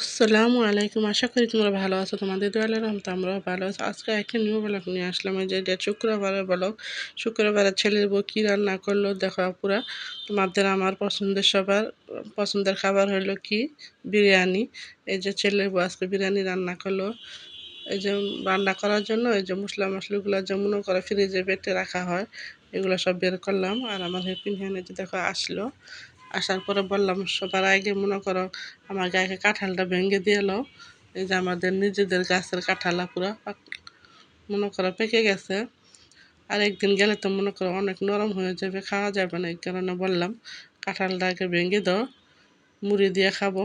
আসসালামু আলাইকুম। আশা করি তোমরা ভালো আছো। তোমাদের দোয়ালে রহমতে আমরাও ভালো আছি। আজকে একটা নিউ ব্লগ নিয়ে আসলাম। এই যে এটা শুক্রবারের ব্লগ। শুক্রবারে ছেলের বউ কী রান্না করলো দেখো পুরা। তোমাদের আমার পছন্দের সবার পছন্দের খাবার হলো কি বিরিয়ানি। এই যে ছেলের বউ আজকে বিরিয়ানি রান্না করলো। এই যে রান্না করার জন্য এই যে মশলা মশলিগুলো যেমন করে ফ্রিজে বেটে রাখা হয় এগুলো সব বের করলাম। আর আমার হেল্পিং হ্যান্ড যে দেখো আসলো। আসার পরে বললাম সবার আগে মনে করো আমার গায়ে কাঁঠালটা ভেঙে দিয়ে এলো। এই যে আমাদের নিজেদের গাছের কাঁঠালা পুরো মনে করো পেকে গেছে। আর একদিন গেলে তো মনে করো অনেক নরম হয়ে যাবে, খাওয়া যাবে না। এই কারণে বললাম কাঁঠালটা আগে ভেঙে দাও, মুড়ি দিয়ে খাবো।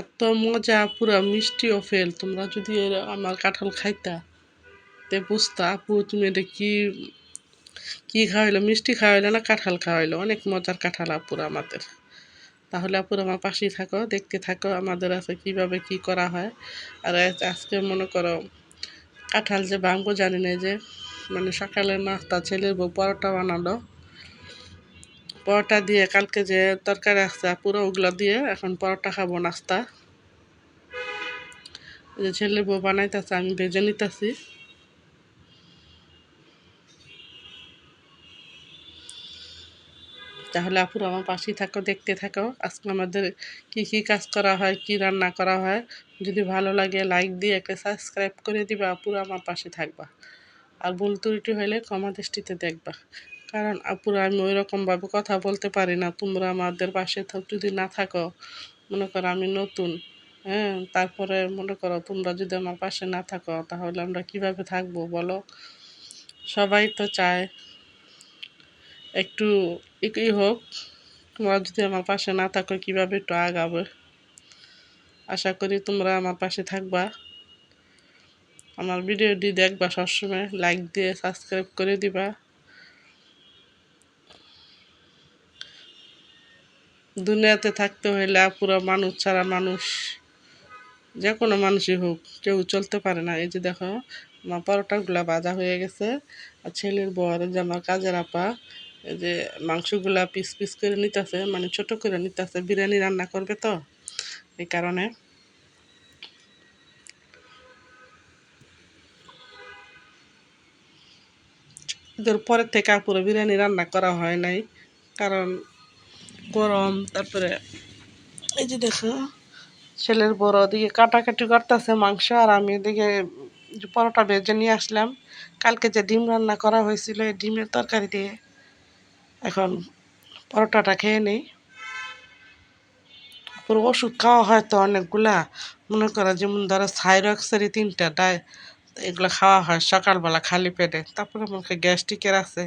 এত মজা, পুরো মিষ্টিও ফেল। তোমরা যদি আমার কাঁঠাল খাইতা তে বুঝতা আপু তুমি এটা কি কি খাওয়াইলো, মিষ্টি খাওয়াইলো না কাঁঠাল খাওয়াইলো। অনেক মজার কাঁঠাল আপুরা আমাদের। তাহলে আপুরা আমার পাশেই থাকো, দেখতে থাকো আমাদের আছে কীভাবে কি করা হয়। আর আজকে মনে করো কাঁঠাল যে ভাঙবো জানি না, যে মানে সকালের নাস্তা ছেলের বউ পরোটা বানালো। পরোটা দিয়ে কালকে যে তরকারি আসছে পুরো ওগুলো দিয়ে এখন পরোটা খাবো নাস্তা। যে ছেলের বউ বানাইতেছে, আমি ভেজে নিতেছি। তাহলে আপুরা আমার পাশেই থাকো, দেখতে থাকো আজকে আমাদের কি কি কাজ করা হয়, কি রান্না করা হয়। যদি ভালো লাগে লাইক দিয়ে একটা সাবস্ক্রাইব করে দিবা, আপুরা আমার পাশে থাকবা। আর ভুল ত্রুটি হলে ক্ষমা দৃষ্টিতে দেখবা। কারণ আপুরা আমি ওই রকমভাবে কথা বলতে পারি না। তোমরা আমাদের পাশে যদি না থাকো, মনে করো আমি নতুন, হ্যাঁ, তারপরে মনে করো তোমরা যদি আমার পাশে না থাকো তাহলে আমরা কিভাবে থাকবো বলো। সবাই তো চায় একটু একই হোক। তোমরা যদি আমার পাশে না থাকো কীভাবে একটু আগাবে। আশা করি তোমরা আমার পাশে থাকবা, আমার ভিডিওটি দেখবা, সবসময় লাইক দিয়ে সাবস্ক্রাইব করে দিবা। দুনিয়াতে থাকতে হইলে পুরো মানুষ ছাড়া মানুষ, যে কোনো মানুষই হোক, কেউ চলতে পারে না। এই যে দেখো আমার পরোটাগুলা ভাজা হয়ে গেছে। আর ছেলের বর যে আমার কাজের আপা এই যে মাংসগুলা পিস পিস করে নিতেছে, মানে ছোট করে নিতেছে, বিরিয়ানি রান্না করবে তো এই কারণে। এদের পরের থেকে পুরো বিরিয়ানি রান্না করা হয় নাই, কারণ গরম। তারপরে এই যে দেখো ছেলের বড় দিকে কাটাকাটি করতেছে মাংস, আর আমি এদিকে পরোটা ভেজে নিয়ে আসলাম। কালকে যে ডিম রান্না করা হয়েছিল এই ডিমের তরকারি দিয়ে এখন পরোটাটা খেয়ে নেই। পুরো ওষুধ খাওয়া হয় তো অনেকগুলা, মনে করো যেমন ধরো থাইরক্সেরই 3টা ডায়, এগুলো খাওয়া হয় সকালবেলা খালি পেটে, তারপরে মুখে গ্যাস্ট্রিকের আছে।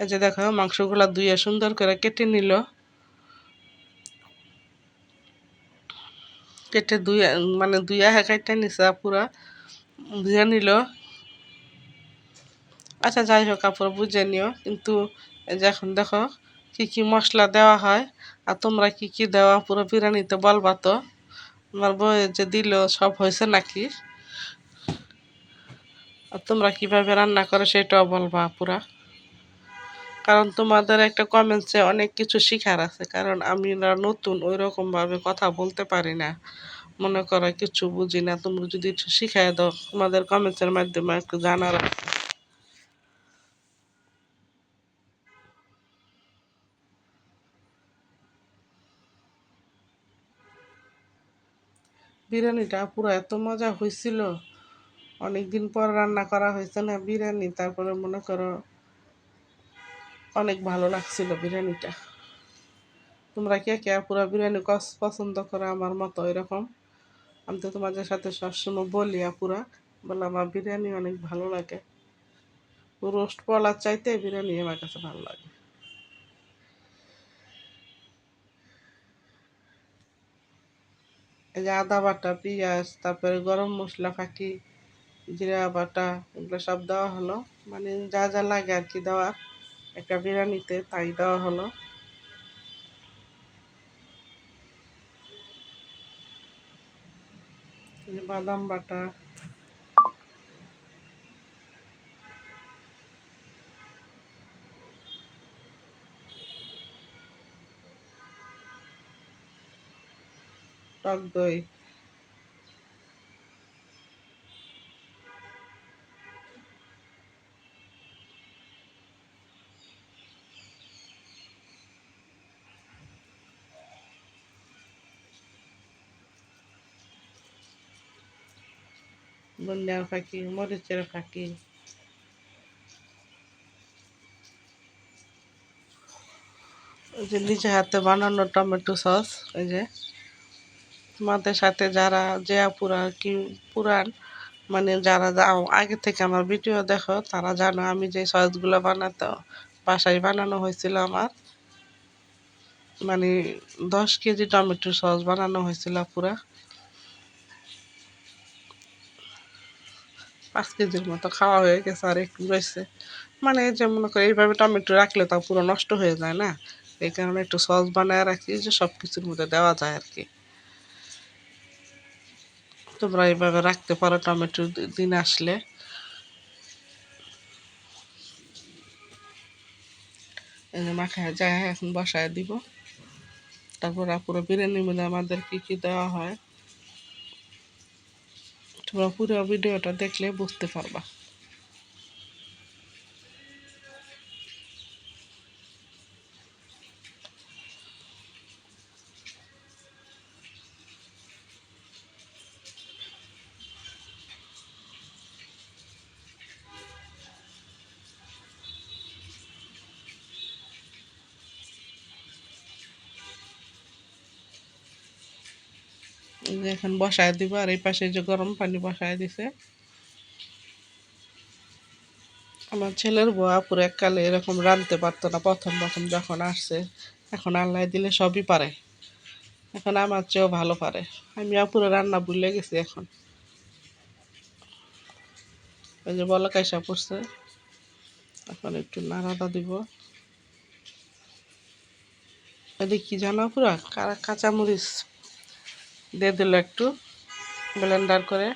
এই যে দেখো মাংসগুলা ধুয়ে সুন্দর করে কেটে নিল, কেটে ধুয়ে মানে ধুয়ে কেটে নিছে পুরা ধুয়ে নিল। আচ্ছা যাই হোক কাপড় বুঝে নিও। কিন্তু এই যে এখন দেখো কি কি মশলা দেওয়া হয় আর তোমরা কি কি দেওয়া পুরো বিরিয়ানিতে বলবা তো। আমার বউয়ের যে দিল সব হয়েছে নাকি, আর তোমরা কিভাবে রান্না করো সেটাও বলবা পুরা। কারণ তোমাদের একটা কমেন্টসে অনেক কিছু শিখার আছে, কারণ আমি নতুন ওই রকমভাবে কথা বলতে পারি না, মনে করো কিছু বুঝি না। তোমরা যদি একটু শিখাই দাও তোমাদের কমেন্টসের মাধ্যমে একটু জানার। বিরিয়ানিটা পুরো এত মজা হয়েছিল, অনেকদিন পর রান্না করা হয়েছে না বিরিয়ানি, তারপরে মনে করো অনেক ভালো লাগছিল বিরিয়ানিটা। তোমরা কে কে পুরো বিরিয়ানি পছন্দ করো আমার মতো এরকম। আমি তো তোমাদের সাথে সবসময় বলি আপুরা, বলে আমার বিরিয়ানি অনেক ভালো লাগে। রোস্ট পোলার চাইতে বিরিয়ানি আমার কাছে ভালো লাগে। এই যে আদা বাটা, পেঁয়াজ, তারপরে গরম মশলা ফাঁকি, জিরা বাটা, এগুলো সব দেওয়া হলো। মানে যা যা লাগে আর কি দেওয়া একটা বিরিয়ানিতে তাই দেওয়া হলো। বাদাম বাটা, টক দই। ধনিয়ার ফাঁকি, মরিচের ফাঁকি। ওই যে নিজে হাতে বানানো টমেটো সস। ওই যে তোমাদের সাথে যারা যে আপুরা কি পুরান, মানে যারা আগে থেকে আমার ভিডিও দেখো তারা জানো আমি যে সসগুলো বাসায় বানানো হয়েছিল আমার, মানে 10 কেজি টমেটো সস বানানো হয়েছিল পুরা। 5 কেজির মতো খাওয়া হয়ে গেছে, আর একটু রয়েছে। মানে যে মনে করে এইভাবে টমেটো রাখলে তা পুরো নষ্ট হয়ে যায় না, এই কারণে একটু সস বানায় রাখি যে সব কিছুর মধ্যে দেওয়া যায় আর কি। তোমরা এইভাবে রাখতে পারো টমেটো দিন আসলে। এই যে মাখায় যায় এখন বসায় দিব। তারপর পুরো বিরিয়ানির মধ্যে আমাদের কি কি দেওয়া হয় তোমরা পুরো ভিডিওটা দেখলে বুঝতে পারবা। এই যে এখন বসায় দিব, আর এই পাশে যে গরম পানি বসায় দিছে আমার ছেলের বউ। পুরো এককালে এরকম রাঁধতে পারতো না প্রথম প্রথম যখন আসছে, এখন আল্লাহ দিলে সবই পারে। এখন আমার চেয়েও ভালো পারে। আমি পুরো রান্না ভুলে গেছি এখন। ওই যে বলক আইসা পড়ছে, এখন একটু নাড়াটা দিব। এদিকে কি জানো পুরো কাঁচামরিচ দিয়ে দিল একটু ব্লেন্ডার করে।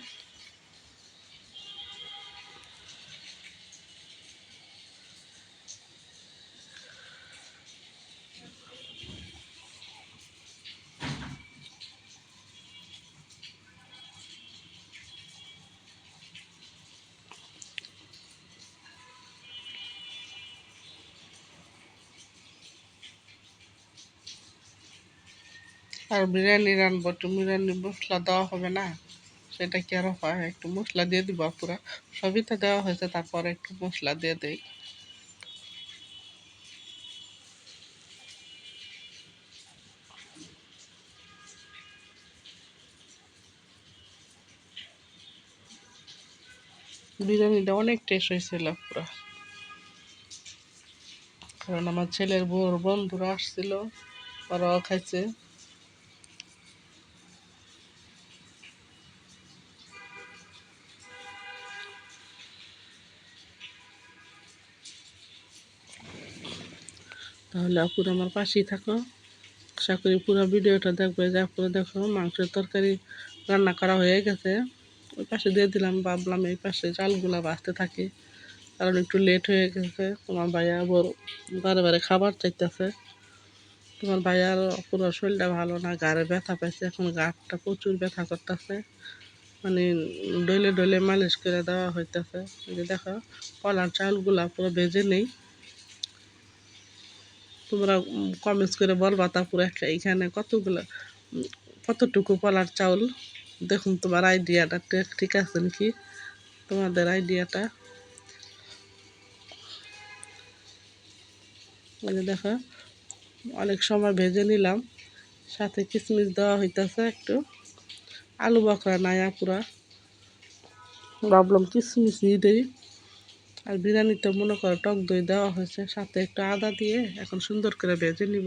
আর বিরিয়ানি রানবো, একটু বিরিয়ানি মশলা দেওয়া হবে না, সেটা কি আরো হয়? একটু মশলা দিয়ে দিব পুরা। সবই তো দেওয়া হয়েছে, তারপরে একটু মশলা দিয়ে দেই। বিরিয়ানিটা অনেক টেস্ট হয়েছিল পুরা, কারণ আমার ছেলের বউর বন্ধুরা আসছিল, ওরাও খাইছে। তাহলে আপুর আমার পাশেই থাকো, আশা করি পুরো ভিডিওটা দেখবে। যে আপুরা দেখো মাংসের তরকারি রান্না করা হয়ে গেছে, ওই পাশে দিয়ে দিলাম। ভাবলাম এই পাশে চালগুলা বাঁচতে থাকি, কারণ একটু লেট হয়ে গেছে। তোমার ভাইয়া আবার বারে বারে খাবার চাইতেছে। তোমার ভাইয়ার পুরো শরীরটা ভালো না, গাড়ে ব্যথা পাইছে, এখন গাঁটটা প্রচুর ব্যথা করতেছে। মানে ডলে ডলে মালিশ করে দেওয়া হইতেছে। এই যে দেখো কলার চালগুলা পুরো ভেজে নেই। তোমরা কমেন্টস করে বলবা তারপরে এখানে কতটুকু কলার চাউল। দেখুন তোমার আইডিয়াটা ঠিক আছে নাকি, তোমাদের আইডিয়াটা। মানে দেখো অনেক সময় ভেজে নিলাম, সাথে কিশমিশ দেওয়া হইতেছে একটু। আলু বকরা নাই পুরা, ভাবলাম কিশমিশ দিয়ে দিই। আর বিরিয়ানিতে মনে করো টক দই দেওয়া হয়েছে, সাথে একটু আদা দিয়ে এখন সুন্দর করে ভেজে নিব।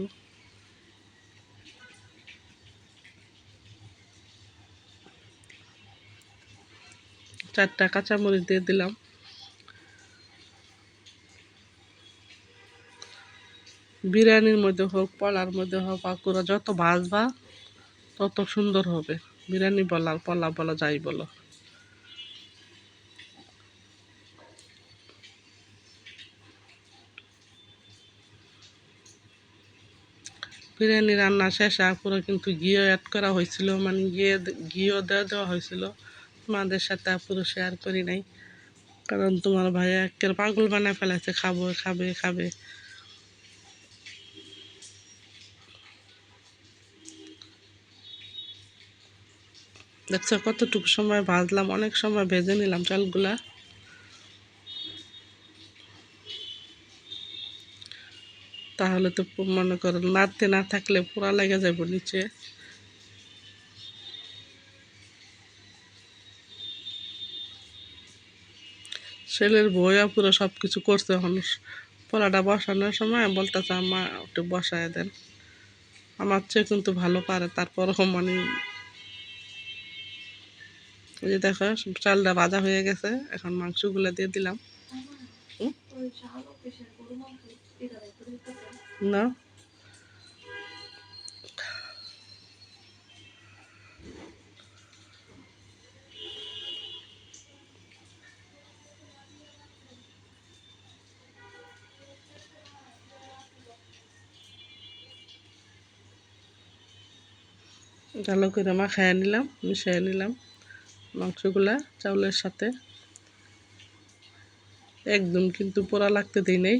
4টা কাঁচামরিচ দিয়ে দিলাম। বিরিয়ানির মধ্যে হোক, পোলার মধ্যে হোক, পাকুড়া যত ভাজবা তত সুন্দর হবে। বিরিয়ানি বলা পোলা বলা যাই বলো। বিরিয়ানি রান্না শেষে আপুরা কিন্তু ঘিও অ্যাড করা হয়েছিল, মানে ঘিও দেওয়া হয়েছিল। তোমাদের সাথে আপুরো শেয়ার করি নাই, কারণ তোমার ভাইয়া একের পাগল বানায় ফেলেছে, খাবো খাবে খাবে। দেখছো কতটুকু সময় ভাজলাম, অনেক সময় ভেজে নিলাম চালগুলা। তাহলে তো মনে করো নাড়তে না থাকলে পোড়া লেগে যাবো নিচে। ছেলের বইয়া পুরো সব কিছু করছে, এখন পোলাটা বসানোর সময় বলতেছে আম্মা একটু বসায় দেন। আমার চেয়ে কিন্তু ভালো পারে, তারপরও মানে এই যে দেখো চালটা ভাজা হয়ে গেছে, এখন মাংসগুলো দিয়ে দিলাম। না, ভালো করে মাখায় নিলাম, মিশিয়ে নিলাম মাংসগুলা চাউলের সাথে। একদম কিন্তু পোড়া লাগতে দিই নেই।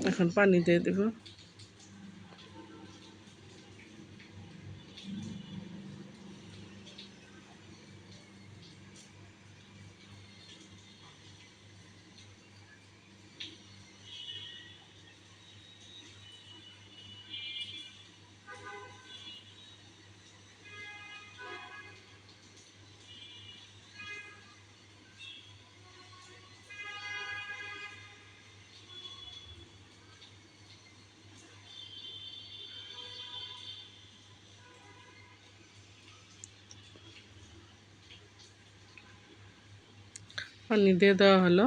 এখন পানি দিয়ে দেব। পানি দিয়ে দেওয়া হলো।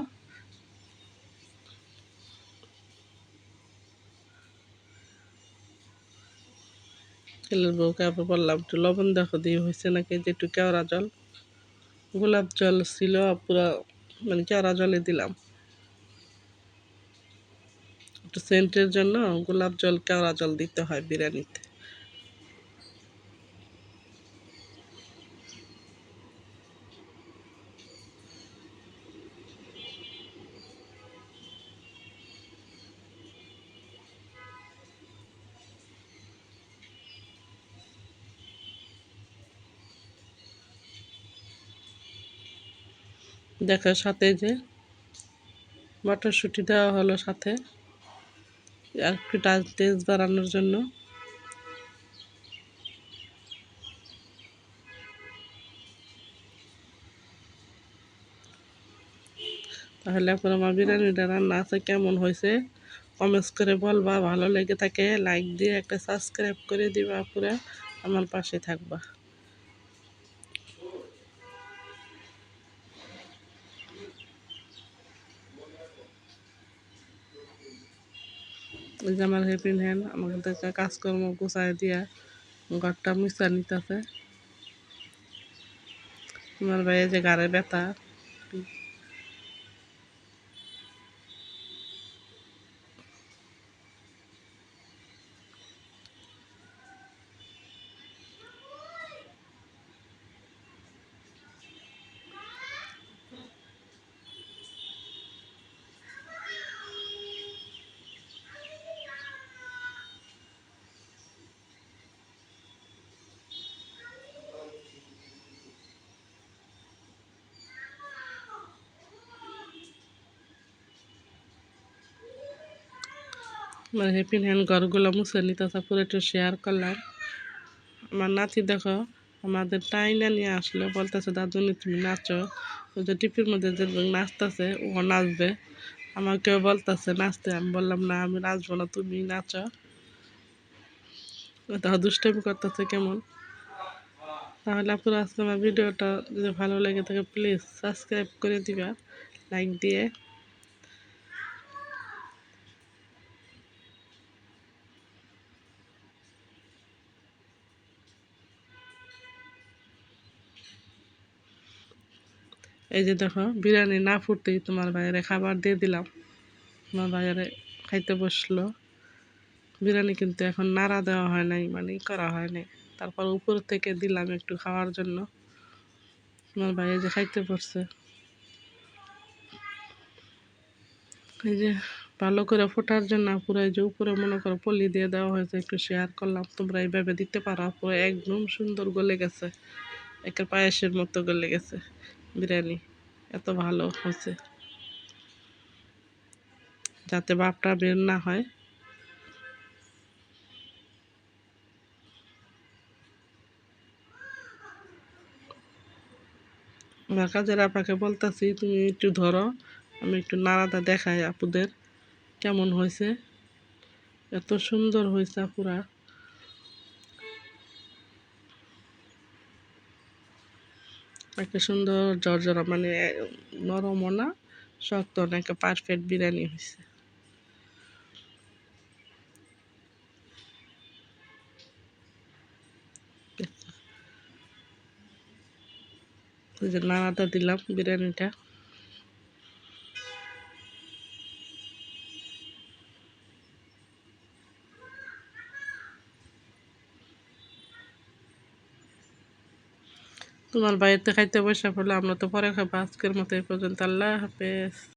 ছেলের বউকে আবার বললাম একটু লবণ দেখো দিয়ে হয়েছে নাকি, যে একটু কেওড়া জল, গোলাপ জল ছিল পুরা, মানে কেওড়া জলে দিলাম একটু সেন্টের জন্য। গোলাপ জল কেওড়া জল দিতে হয় বিরিয়ানিতে। দেখো সাথে যে মটরশুঁটি দেওয়া হলো সাথে, আর একটু টেস্ট বাড়ানোর জন্য। তাহলে এখন আমার বিরিয়ানিটা রান্না আছে কেমন হয়েছে কমেন্টস করে বলবা। ভালো লেগে থাকে লাইক দিয়ে একটা সাবস্ক্রাইব করে দিবা, পুরা আমার পাশে থাকবা। এই যে আমার হেল্পিং হ্যান্ড আমাদেরকে কাজকর্ম গুছাই দিয়া ঘরটা মুছা নিতেছে। আমার ভাইয়ের যে ঘাড়ে ব্যথা, আমার হেল্পিং হ্যান্ড ঘরগুলো মুছে নিতেছে, পুরো একটু শেয়ার করলাম। আমার নাতি দেখো আমাদের টাইনা নিয়ে আসলে বলতেছে দাদুনি তুমি নাচো, ওই যে টিপির মধ্যে যে নাচতেছে ও নাচবে। আমাকেও বলতেছে নাচতে, আমি বললাম না আমি নাচবো না, তুমি নাচো। দেখো দুষ্টামি করতেছে কেমন। তাহলে আপুরা আজকে আমার ভিডিওটা যদি ভালো লেগে থাকে প্লিজ সাবস্ক্রাইব করে দিবা লাইক দিয়ে। এই যে দেখো বিরিয়ানি না ফুটতেই তোমার ভাইয়েরে খাবার দিয়ে দিলাম, তোমার ভাইয়েরে খাইতে বসলো। বিরিয়ানি কিন্তু এখন নাড়া দেওয়া হয় নাই, মানে করা হয় নাই। তারপর উপর থেকে দিলাম একটু খাওয়ার জন্য। আমার ভাই এই যে খাইতে পড়ছে। এই যে ভালো করে ফোটার জন্য পুরো এই যে উপরে মনে করো পলি দিয়ে দেওয়া হয়েছে, একটু শেয়ার করলাম। তোমরা এইভাবে দিতে পারো, পুরো একদম সুন্দর গলে গেছে, একটা পায়েসের মতো গলে গেছে বিরিয়ানি। এত ভালো হয়েছে, যাতে ভাপটা বের না হয়। আমার কাজের আপাকে বলতাছি তুমি একটু ধরো, আমি একটু নাড়াটা দেখাই আপুদের কেমন হয়েছে। এত সুন্দর হয়েছে পুরা, একটা সুন্দর ঝরঝরা, মানে নরমও না শক্ত না, একটা পারফেক্ট বিরিয়ানি হয়েছে। এই যে নাড়াটা দিলাম বিরিয়ানিটা। তোমার বাড়িতে খাইতে বসে পড়লে, আমরা তো পরে খাবো। আজকের মতো এই পর্যন্ত, আল্লাহ হাফেজ।